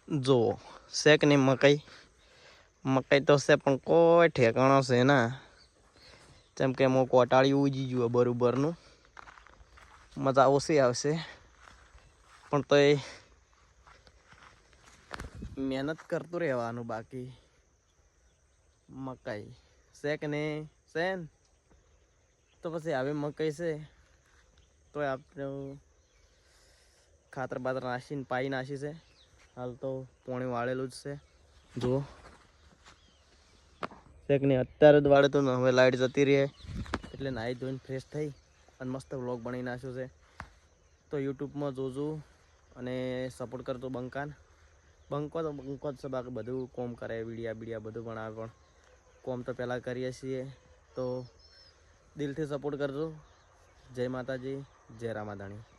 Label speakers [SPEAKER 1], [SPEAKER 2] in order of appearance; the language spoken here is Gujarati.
[SPEAKER 1] જો શેક ની મકાઈ મકાઈ તો છે પણ કોઈ ઠેકાણો છે ના જેમ કે હું કોટાળી ઉજી જુઓ બરોબરનું મજા ઓછી આવશે પણ તો એ મહેનત કરતું રહેવાનું બાકી મકાઈ શેક ને શેન તો પછી આવી મકાઈ છે તો આપણે ખાતર બાતર નાસીને પાઈ નાસી છે હાલ તો પોણી વાળેલું જ છે જુઓ શેક ને અત્યારે જ વાળે તો હવે લાઈટ જતી રહે એટલે નાહી ધોઈને ફ્રેશ થઈ અને મસ્ત વ્લોગ બનાવી નાખ્યો છે તો યુટ્યુબમાં જોજો અને સપોર્ટ કરજો બંકો જ છે બાકી બધું કોમ કરે વિડીયા બધું બનાવે પણ કોમ તો પહેલાં કરીએ છીએ તો દિલથી સપોર્ટ કરજો જય માતાજી જય રામાધાણી